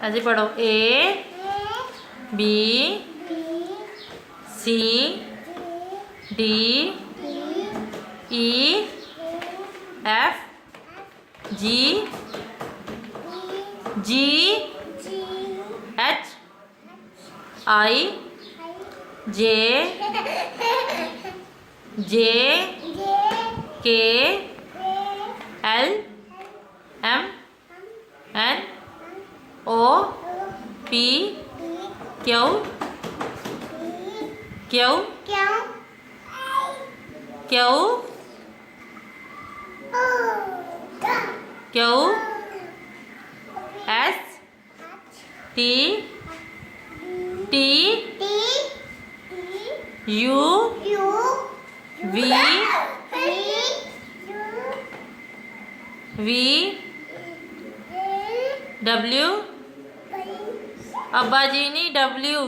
ऐसे पढ़ो A B C D E F G G H I J J K L M N O P Q Q Q Q S T T U V V W अब्बा जी नहीं W